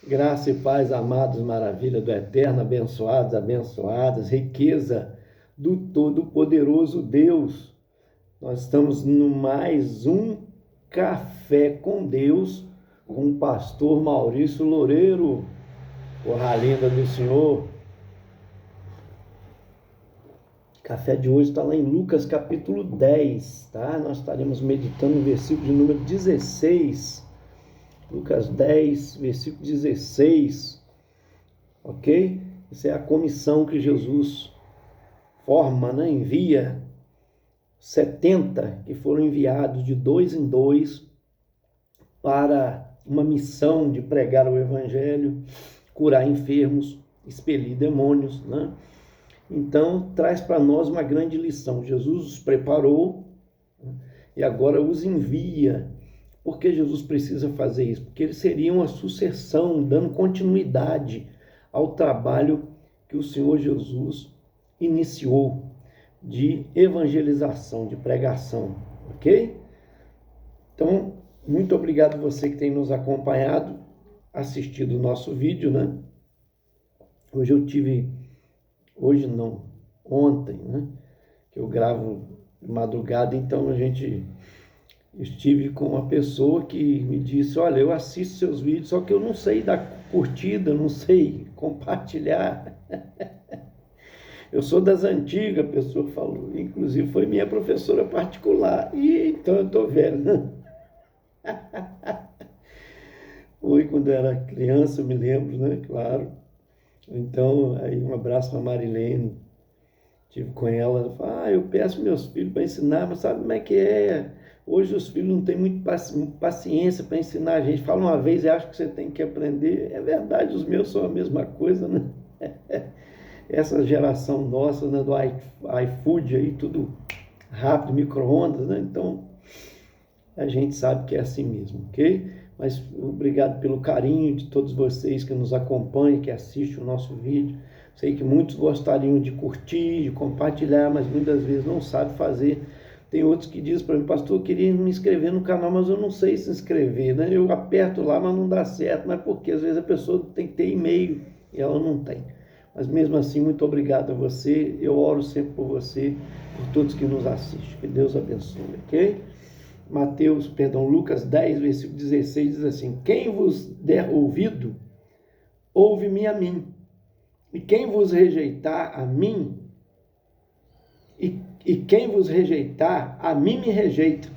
Graça e paz, amados, maravilha do eterno, abençoados, abençoadas, riqueza do Todo-Poderoso Deus. Nós estamos no mais um Café com Deus, com o pastor Maurício Loureiro. Porra linda do Senhor. Café de hoje está lá em Lucas capítulo 10, tá? Nós estaremos meditando no versículo de número 16. Lucas 10, versículo 16, ok? Essa é a comissão que Jesus forma, né? Envia 70 que foram enviados de 2 em 2 para uma missão de pregar o evangelho, curar enfermos, expelir demônios, né? Então, traz para nós uma grande lição. Jesus os preparou, né? E agora os envia. Por que Jesus precisa fazer isso? Porque eles seriam a sucessão, dando continuidade ao trabalho que o Senhor Jesus iniciou de evangelização, de pregação, ok? Então, muito obrigado você que tem nos acompanhado, assistido o nosso vídeo, né? Hoje não, ontem, né? Que eu gravo de madrugada, então estive com uma pessoa que me disse, olha, eu assisto seus vídeos, só que eu não sei dar curtida, não sei compartilhar. Eu sou das antigas, a pessoa falou, inclusive foi minha professora particular, e então eu estou velho. Foi quando eu era criança, eu me lembro, né? Claro. Então, aí um abraço para a Marilene, estive com ela, ela falou, eu peço meus filhos para ensinar, mas sabe como é que é? Hoje os filhos não têm muita paciência para ensinar a gente. Fala uma vez e acha que você tem que aprender. É verdade, os meus são a mesma coisa, né? Essa geração nossa, né, do iFood aí, tudo rápido, micro-ondas, né? Então, a gente sabe que é assim mesmo, ok? Mas obrigado pelo carinho de todos vocês que nos acompanham, que assistem o nosso vídeo. Sei que muitos gostariam de curtir, de compartilhar, mas muitas vezes não sabem fazer. Tem outros que dizem para mim, pastor, eu queria me inscrever no canal, mas eu não sei se inscrever, né? Eu aperto lá, mas não dá certo, mas porque às vezes a pessoa tem que ter e-mail e ela não tem. Mas mesmo assim, muito obrigado a você, eu oro sempre por você, por todos que nos assistem. Que Deus abençoe, ok? Lucas 10, versículo 16 diz assim, quem vos der ouvido, ouve-me a mim. E quem vos rejeitar a mim, e quem vos rejeitar, a mim me rejeita.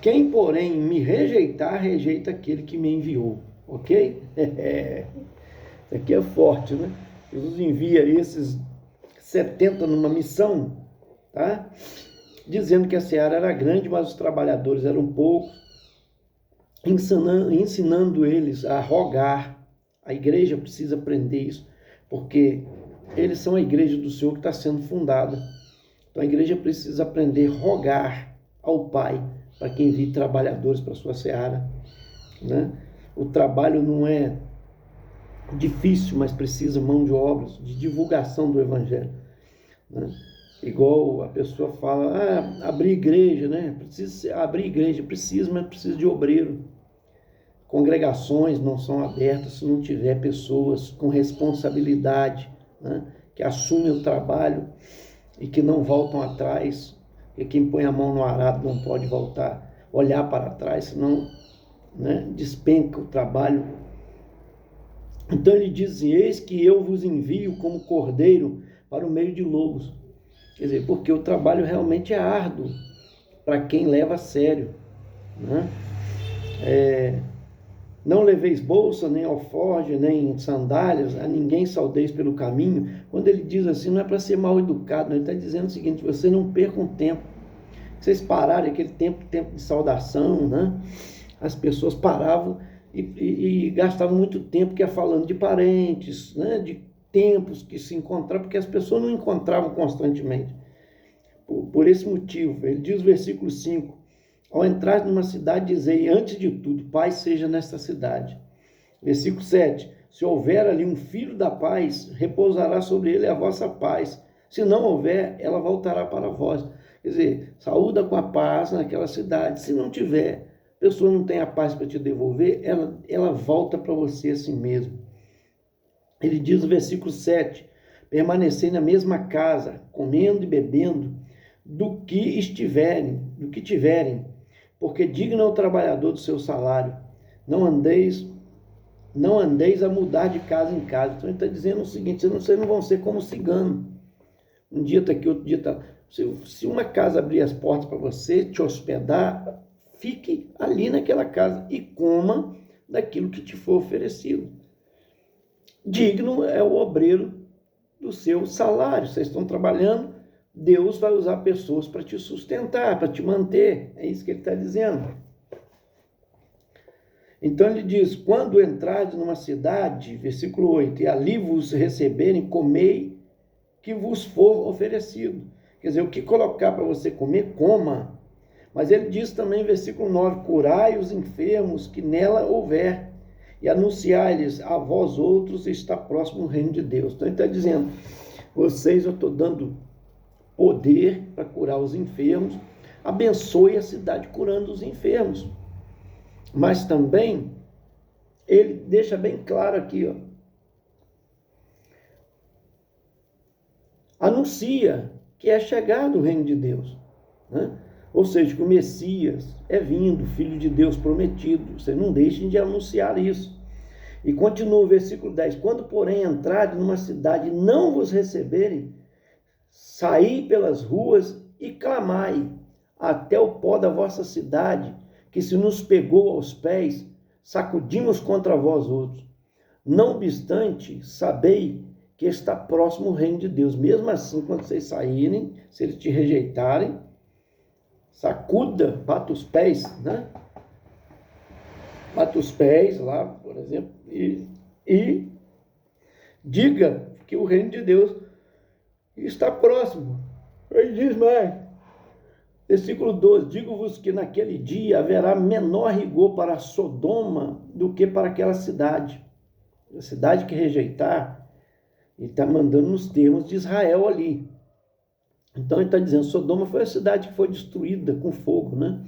Quem, porém, me rejeitar, rejeita aquele que me enviou. Ok? Isso aqui é forte, né? Jesus envia esses 70 numa missão, tá? Dizendo que a seara era grande, mas os trabalhadores eram poucos, ensinando eles a rogar. A igreja precisa aprender isso, porque eles são a igreja do Senhor que está sendo fundada. Então a igreja precisa aprender a rogar ao Pai para que envie trabalhadores para a sua seara, né? O trabalho não é difícil, mas precisa mão de obras, de divulgação do evangelho, né? Igual a pessoa fala, abrir igreja, né? Precisa abrir igreja, mas precisa de obreiro. Congregações não são abertas se não tiver pessoas com responsabilidade, né? Que assumem o trabalho e que não voltam atrás. E quem põe a mão no arado não pode voltar, olhar para trás, senão, né, despenca o trabalho. Então ele diz, eis que eu vos envio como cordeiro para o meio de lobos. Quer dizer, porque o trabalho realmente é árduo para quem leva a sério, né? Não leveis bolsa, nem alforje, nem sandálias, a ninguém saudeis pelo caminho. Quando ele diz assim, não é para ser mal educado, ele está dizendo o seguinte, você não perca um tempo. Vocês pararem aquele tempo de saudação, né? As pessoas paravam e gastavam muito tempo que ia falando de parentes, né? De tempos que se encontravam, porque as pessoas não encontravam constantemente. Por esse motivo, ele diz no versículo 5, ao entrar numa cidade, dizei, antes de tudo, paz seja nesta cidade. Versículo 7, se houver ali um filho da paz, repousará sobre ele a vossa paz. Se não houver, ela voltará para vós. Quer dizer, saúda com a paz naquela cidade. Se não tiver, a pessoa não tem a paz para te devolver, ela volta para você assim mesmo. Ele diz no versículo 7, permanecer na mesma casa, comendo e bebendo, do que tiverem, porque digno é o trabalhador do seu salário. Não andeis a mudar de casa em casa. Então ele está dizendo o seguinte, vocês não vão ser como cigano. Um dia está aqui, outro dia está... Se uma casa abrir as portas para você, te hospedar, fique ali naquela casa e coma daquilo que te for oferecido. Digno é o obreiro do seu salário. Vocês estão trabalhando, Deus vai usar pessoas para te sustentar, para te manter. É isso que ele está dizendo. Então ele diz, quando entrardes numa cidade, versículo 8, e ali vos receberem, comei que vos for oferecido. Quer dizer, o que colocar para você comer, coma. Mas ele diz também, versículo 9, curai os enfermos que nela houver, e anunciai-lhes a vós outros está próximo o reino de Deus. Então ele está dizendo, vocês eu estou dando poder para curar os enfermos, abençoe a cidade curando os enfermos. Mas também, ele deixa bem claro aqui, anuncia que é chegado o reino de Deus, né? Ou seja, que o Messias é vindo, Filho de Deus prometido. Vocês não deixem de anunciar isso. E continua o versículo 10. Quando, porém, entrarem numa cidade e não vos receberem, saí pelas ruas e clamai até o pó da vossa cidade, que se nos pegou aos pés, sacudimos contra vós outros. Não obstante, sabei que está próximo o reino de Deus. Mesmo assim, quando vocês saírem, se eles te rejeitarem, sacuda, bata os pés, né? Bata os pés lá, por exemplo, e diga que o reino de Deus está próximo. Ele diz mais, versículo 12, digo-vos que naquele dia haverá menor rigor para Sodoma do que para aquela cidade. A cidade que rejeitar, ele está mandando nos termos de Israel ali. Então ele está dizendo, Sodoma foi a cidade que foi destruída com fogo, né?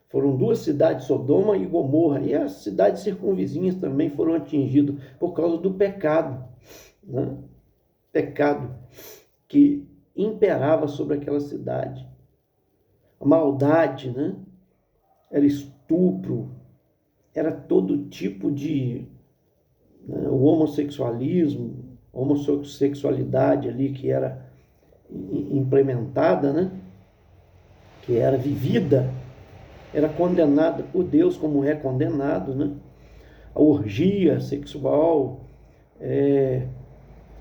Foram duas cidades, Sodoma e Gomorra, e as cidades circunvizinhas também foram atingidas por causa do pecado, né? Pecado que imperava sobre aquela cidade. A maldade, né? Era estupro, era todo tipo de... né? O homossexualismo, homossexualidade ali que era implementada, né? Que era vivida, era condenada por Deus como é condenado, né? A orgia sexual,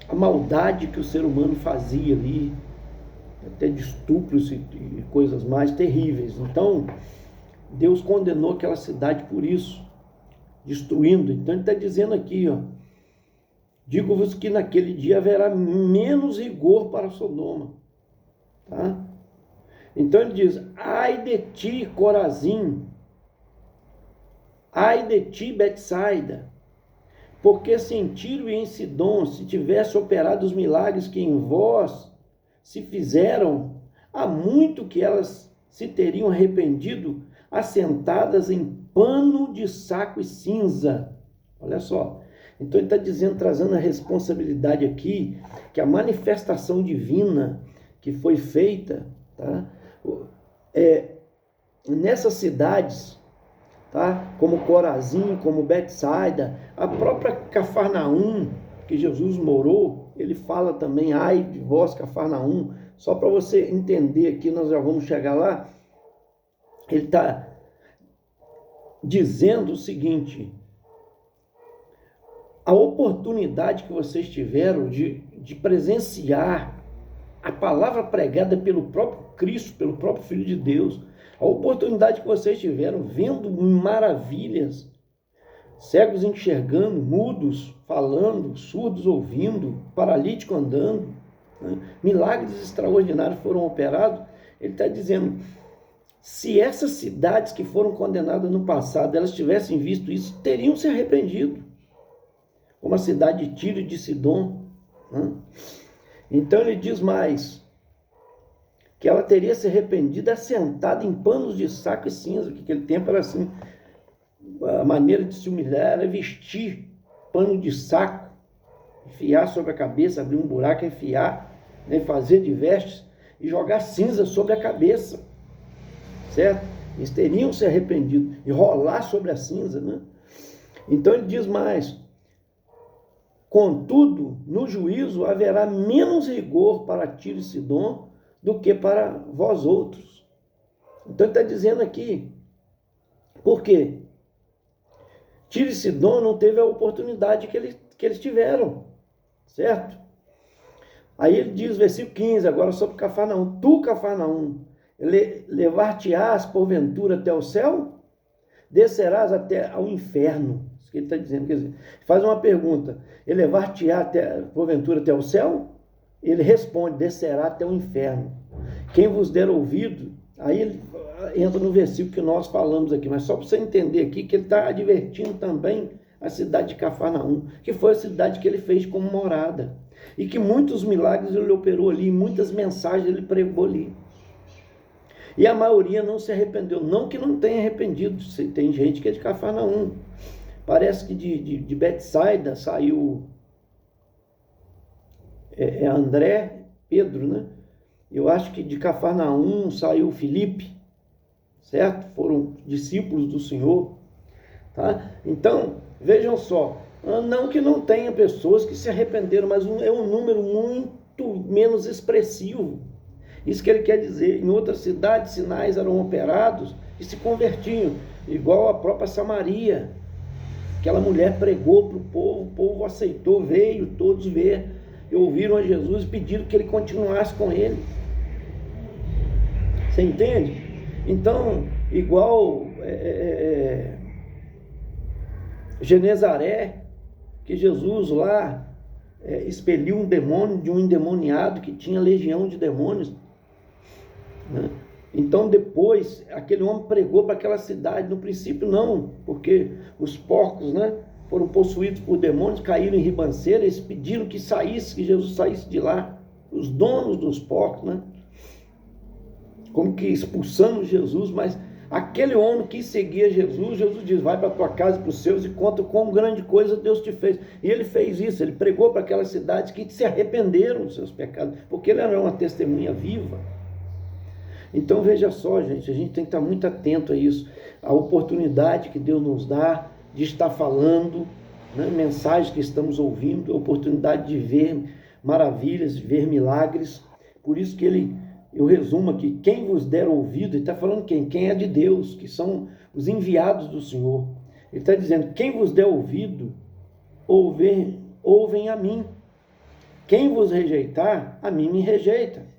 a maldade que o ser humano fazia ali, até de estupros e coisas mais terríveis. Então, Deus condenou aquela cidade por isso, destruindo. Então ele está dizendo aqui, digo-vos que naquele dia haverá menos rigor para Sodoma, tá? Então ele diz, ai de ti, Corazim, ai de ti, Betsaida, porque se em Tiro e em Sidom se tivesse operado os milagres que em vós se fizeram, há muito que elas se teriam arrependido, assentadas em pano de saco e cinza. Olha só. Então ele está dizendo, trazendo a responsabilidade aqui, que a manifestação divina que foi feita, tá? Nessas cidades, tá? Como Corazim, como Betsaida, a própria Cafarnaum, que Jesus morou, ele fala também, ai de vós, Cafarnaum, só para você entender aqui, nós já vamos chegar lá, ele está dizendo o seguinte, a oportunidade que vocês tiveram de presenciar a palavra pregada pelo próprio Cristo, pelo próprio Filho de Deus, a oportunidade que vocês tiveram vendo maravilhas, cegos enxergando, mudos falando, surdos ouvindo, paralítico andando, né? Milagres extraordinários foram operados. Ele está dizendo, se essas cidades que foram condenadas no passado, elas tivessem visto isso, teriam se arrependido, como a cidade de Tiro e de Sidom, né? Então ele diz mais, que ela teria se arrependido assentada em panos de saco e cinza, que aquele tempo era assim, a maneira de se humilhar era vestir pano de saco, enfiar sobre a cabeça, abrir um buraco, enfiar, né, fazer de vestes e jogar cinza sobre a cabeça, certo? Eles teriam se arrependido e rolar sobre a cinza, né? Então ele diz mais: contudo, no juízo haverá menos rigor para Tiro e Sidom do que para vós outros. Então ele está dizendo aqui, por quê? Tiro e Sidom não teve a oportunidade que eles tiveram, certo? Aí ele diz, versículo 15, agora sobre Cafarnaum: tu, Cafarnaum, levar-te-ás porventura até o céu? Descerás até ao inferno. Isso que ele está dizendo. Quer dizer, faz uma pergunta: elevar-te-á porventura até o céu? Ele responde: descerá até o inferno. Quem vos der ouvido, aí ele entra no versículo que nós falamos aqui, mas só para você entender aqui que ele está advertindo também a cidade de Cafarnaum, que foi a cidade que ele fez como morada, e que muitos milagres ele operou ali, muitas mensagens ele pregou ali. E a maioria não se arrependeu. Não que não tenha arrependido, tem gente que é de Cafarnaum. Parece que de Betsaida saiu André, Pedro, né? Eu acho que de Cafarnaum saiu Filipe, certo? Foram discípulos do Senhor, tá? Então, vejam só, não que não tenha pessoas que se arrependeram, mas é um número muito menos expressivo. Isso que ele quer dizer. Em outras cidades, sinais eram operados e se convertiam, igual a própria Samaria. Aquela mulher pregou para o povo aceitou, veio todos ver, e ouviram a Jesus e pediram que ele continuasse com ele. Você entende? Então, igual Genezaré, que Jesus lá expeliu um demônio de um endemoniado que tinha legião de demônios, né? Então depois aquele homem pregou para aquela cidade. No princípio não, porque os porcos, né, foram possuídos por demônios, caíram em ribanceira. Eles pediram que saísse, que Jesus saísse de lá, os donos dos porcos, né, como que expulsando Jesus. Mas aquele homem que seguia Jesus, Jesus diz: vai para a tua casa, para os seus, e conta quão grande coisa Deus te fez. E ele fez isso, ele pregou para aquelas cidades que se arrependeram dos seus pecados, porque ele era uma testemunha viva. Então veja só, gente, a gente tem que estar muito atento a isso, a oportunidade que Deus nos dá de estar falando, né, mensagens que estamos ouvindo, a oportunidade de ver maravilhas, de ver milagres. Por isso que eu resumo aqui: quem vos der ouvido, ele está falando quem é de Deus, que são os enviados do Senhor. Ele está dizendo: quem vos der ouvido, ouvem a mim. Quem vos rejeitar, a mim me rejeita.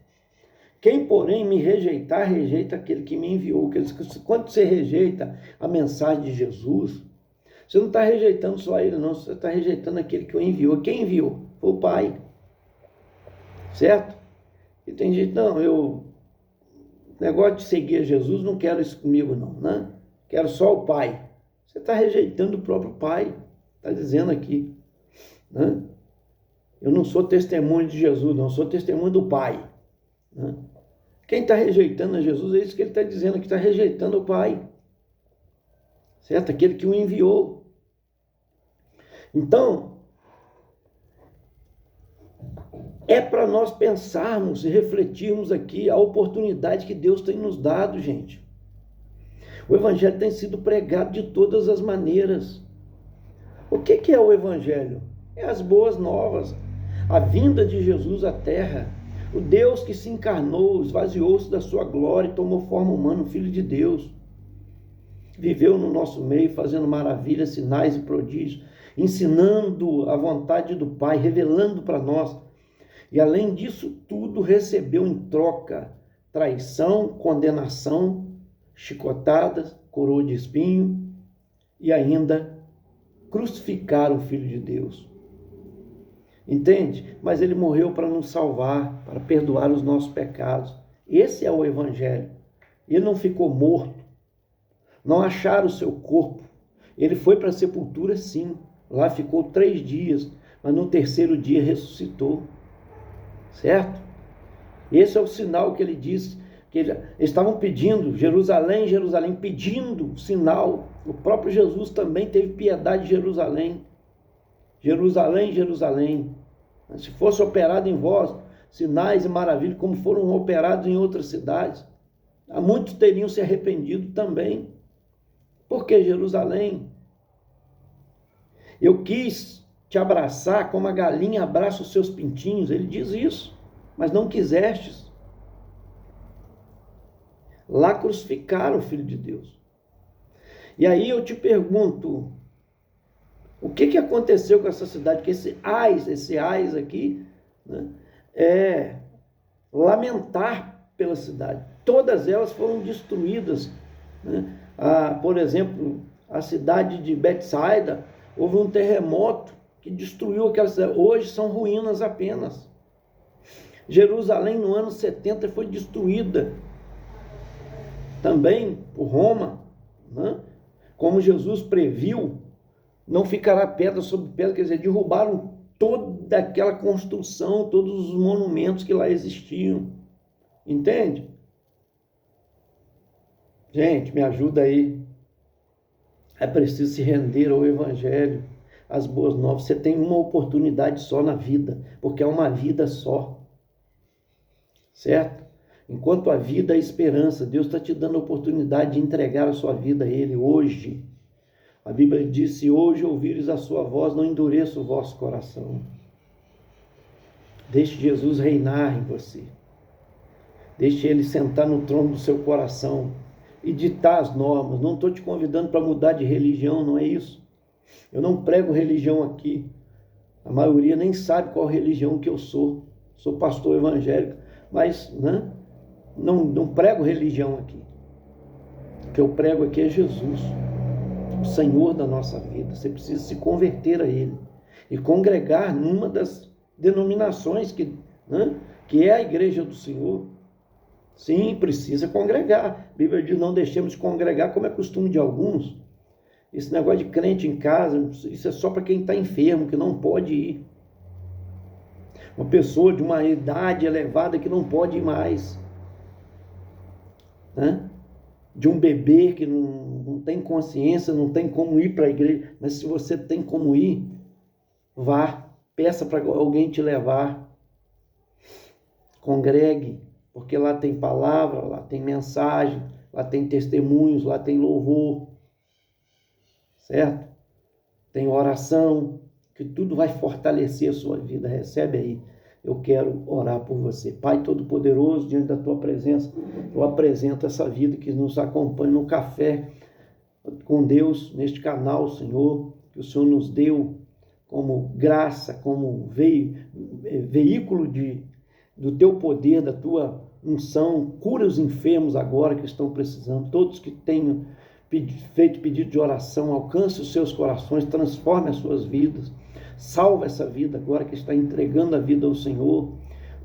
Quem, porém, me rejeitar, rejeita aquele que me enviou. Quando você rejeita a mensagem de Jesus, você não está rejeitando só ele, não. Você está rejeitando aquele que o enviou. Quem enviou? Foi o Pai. Certo? E tem gente: não, negócio de seguir a Jesus, não quero isso comigo não, né? Quero só o Pai. Você está rejeitando o próprio Pai. Está dizendo aqui, né? Eu não sou testemunho de Jesus, não. Sou testemunho do Pai. Quem está rejeitando a Jesus, é isso que ele está dizendo, que está rejeitando o Pai, certo? Aquele que o enviou. Então, é para nós pensarmos e refletirmos aqui a oportunidade que Deus tem nos dado, gente. O Evangelho tem sido pregado de todas as maneiras. O que é o Evangelho? É as boas novas, a vinda de Jesus à terra. O Deus que se encarnou, esvaziou-se da sua glória e tomou forma humana, o Filho de Deus. Viveu no nosso meio, fazendo maravilhas, sinais e prodígios, ensinando a vontade do Pai, revelando para nós. E além disso tudo, recebeu em troca traição, condenação, chicotadas, coroa de espinho e ainda crucificar o Filho de Deus. Entende? Mas ele morreu para nos salvar, para perdoar os nossos pecados. Esse é o Evangelho. Ele não ficou morto. Não acharam o seu corpo. Ele foi para a sepultura, sim. Lá ficou 3 dias, mas no terceiro dia ressuscitou. Certo? Esse é o sinal que ele diz, que eles estavam pedindo, Jerusalém, Jerusalém, pedindo sinal. O próprio Jesus também teve piedade de Jerusalém. Jerusalém, Jerusalém, se fosse operado em vós sinais e maravilhas, como foram operados em outras cidades, muitos teriam se arrependido também. Porque Jerusalém, eu quis te abraçar como a galinha abraça os seus pintinhos, ele diz isso, mas não quisestes. Lá crucificaram o Filho de Deus. E aí eu te pergunto, o que aconteceu com essa cidade? Que esse ais aqui, né, é lamentar pela cidade. Todas elas foram destruídas, né? Por exemplo, a cidade de Betsaida, houve um terremoto que destruiu aquela cidade. Hoje são ruínas apenas. Jerusalém no ano 70 foi destruída também por Roma, né? Como Jesus previu, não ficará pedra sobre pedra, quer dizer, derrubaram toda aquela construção, todos os monumentos que lá existiam. Entende? Gente, me ajuda aí. É preciso se render ao Evangelho, às boas novas. Você tem uma oportunidade só na vida, porque é uma vida só. Certo? Enquanto a vida é esperança, Deus está te dando a oportunidade de entregar a sua vida a Ele hoje. A Bíblia diz, se hoje ouvires a sua voz, não endureça o vosso coração. Deixe Jesus reinar em você. Deixe Ele sentar no trono do seu coração e ditar as normas. Não estou te convidando para mudar de religião, não é isso. Eu não prego religião aqui. A maioria nem sabe qual religião que eu sou. Sou pastor evangélico, mas né, não prego religião aqui. O que eu prego aqui é Jesus, o Senhor da nossa vida. Você precisa se converter a Ele e congregar numa das denominações que é a igreja do Senhor. Sim, precisa congregar. A Bíblia diz, não deixemos de congregar, como é costume de alguns. Esse negócio de crente em casa, isso é só para quem está enfermo, que não pode ir. Uma pessoa de uma idade elevada que não pode ir mais. Né? De um bebê que não tem consciência, não tem como ir para a igreja. Mas se você tem como ir, vá. Peça para alguém te levar. Congregue. Porque lá tem palavra, lá tem mensagem, lá tem testemunhos, lá tem louvor, certo? Tem oração, que tudo vai fortalecer a sua vida. Recebe aí. Eu quero orar por você. Pai Todo-Poderoso, diante da Tua presença, eu apresento essa vida que nos acompanha no Café com Deus, neste canal, Senhor, que o Senhor nos deu como graça, como veículo do Teu poder, da Tua unção. Cura os enfermos agora que estão precisando, todos que tenham feito pedido de oração, alcance os seus corações, transforme as suas vidas, salva essa vida agora que está entregando a vida ao Senhor,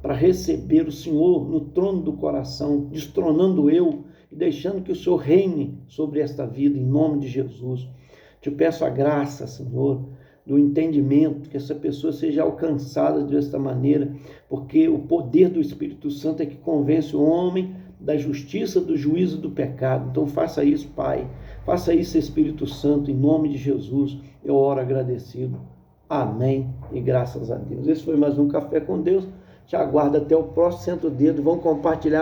para receber o Senhor no trono do coração, destronando eu e deixando que o Senhor reine sobre esta vida, em nome de Jesus. Te peço a graça, Senhor, do entendimento, que essa pessoa seja alcançada desta maneira, porque o poder do Espírito Santo é que convence o homem da justiça, do juízo e do pecado. Então faça isso, Pai. Faça isso, Espírito Santo, em nome de Jesus. Eu oro agradecido. Amém e graças a Deus. Esse foi mais um Café com Deus. Te aguardo até o próximo. Senta o dedo, vamos compartilhar